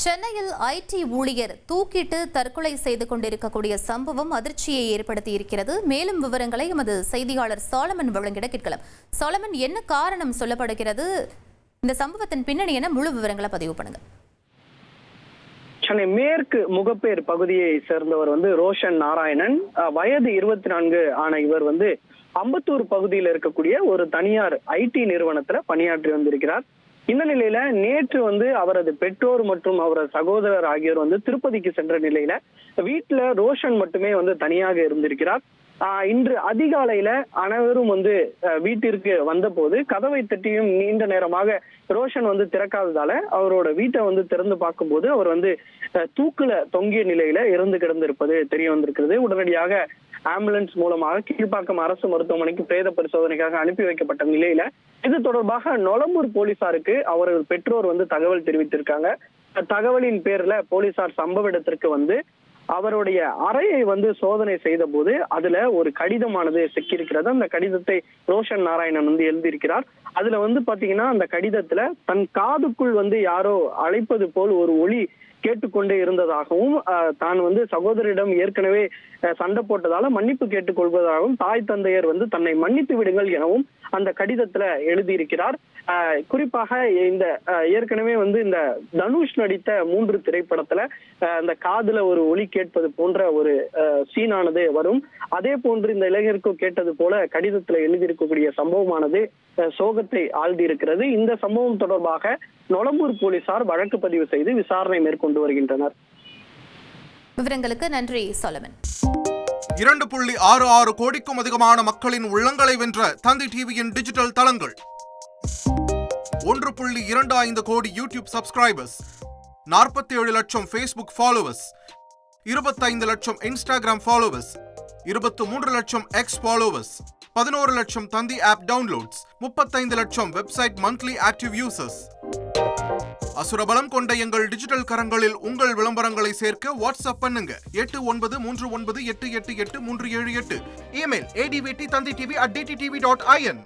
சென்னையில் ஐடி ஊழியர் தூக்கிட்டு தற்கொலை செய்து கொண்டிருக்கக்கூடிய சம்பவம் அதிர்ச்சியை ஏற்படுத்தி இருக்கிறது. மேலும் விவரங்களை எமது செய்தியாளர் சாலமன் வழங்கிட கேட்கலாம். சாலமன், என்ன காரணம் சொல்லப்படுகிறது? இந்த சம்பவத்தின் பின்னணி என முழு விவரங்களை பதிவு பண்ணுங்க. சென்னை மேற்கு முகப்பேர் பகுதியை சேர்ந்தவர் ரோஷன் நாராயணன். வயது 24 ஆன இவர் அம்பத்தூர் பகுதியில் இருக்கக்கூடிய ஒரு தனியார் ஐடி நிறுவனத்துல பணியாற்றி வந்திருக்கிறார். இந்த நிலையில நேற்று அவரது பெற்றோர் மற்றும் அவரது சகோதரர் ஆகியோர் திருப்பதிக்கு சென்ற நிலையில வீட்டுல ரோஷன் மட்டுமே தனியாக இருந்திருக்கிறார். இன்று அதிகாலையில அனைவரும் வீட்டிற்கு வந்த போது கதவை தட்டியும் நீண்ட நேரமாக ரோஷன் திறக்காததால அவரோட வீட்டை திறந்து பார்க்கும்போது அவர் தூக்குல தொங்கிய நிலையில இறந்து கிடந்திருப்பது தெரிய வந்திருக்கிறது. உடனடியாக ஆம்புலன்ஸ் மூலமாக கீழ்ப்பாக்கம் அரசு மருத்துவமனைக்கு பிரேத பரிசோதனைக்காக அனுப்பி வைக்கப்பட்ட நிலையில இது தொடர்பாக நொளம்பூர் போலீசாருக்கு அவர்கள் பெற்றோர் தகவல் தெரிவித்திருக்காங்க. தகவலின் பேர்ல போலீசார் சம்பவ இடத்திற்கு அவருடைய அறையை சோதனை செய்த போது அதுல ஒரு கடிதமானது சிக்கியிருக்கிறது. அந்த கடிதத்தை ரோஷன் நாராயணன் எழுதியிருக்கிறார். அதுல பாத்தீங்கன்னா அந்த கடிதத்துல தன் காதுக்குள் யாரோ அழைப்பது போல் ஒரு ஒலி கேட்டுக்கொண்டே இருந்ததாகவும், தான் சகோதரிடம் ஏற்கனவே சண்டை போட்டதால மன்னிப்பு கேட்டுக்கொள்வதாகவும், தாய் தந்தையர் தன்னை மன்னித்து விடுங்கள் எனவும் அந்த கடிதத்துல எழுதியிருக்கிறார். குறிப்பாக இந்த ஏற்கனவே இந்த தனுஷ் நடித்த 3 திரைப்படத்துல அந்த காதுல ஒரு ஒலி கேட்பது போன்ற ஒரு சீனானது வரும். அதே போன்று இந்த இளைஞருக்கும் கேட்டது போல கடிதத்துல எழுதியிருக்கக்கூடிய சம்பவமானது சோகத்தை ஆழ்த்தி இருக்கிறது. இந்த சம்பவம் தொடர்பாக நொளம்பூர் போலீசார் வழக்கு பதிவு செய்து விசாரணை மேற்கொண்டு வருகின்றனர். விவரங்களுக்கு நன்றி சாலமன். 2.66 கோடிக்கும் அதிகமான மக்களின் உள்ளங்களை வென்ற தந்தி டிவியின் டிஜிட்டல் தளங்கள், 1.25 கோடி யூடியூப் சப்ஸ்கிரைபர்ஸ், 47 லட்சம் ஃபேஸ்புக் ஃபாலோவர்ஸ், 25 லட்சம் இன்ஸ்டாகிராம் ஃபாலோவர்ஸ், 23 லட்சம் எக்ஸ் ஃபாலோவர்ஸ், 11 லட்சம் தந்தி ஆப் டவுன்லோட்ஸ், 35 லட்சம் வெப்சைட் மந்த்லி ஆக்டிவ் யூசர்ஸ். அசுரபலம் கொண்ட எங்கள் டிஜிட்டல் கரங்களில் உங்கள் விளம்பரங்களை சேர்க்க வாட்ஸ்அப் பண்ணுங்க 8939888378. Email advt@dttv.in.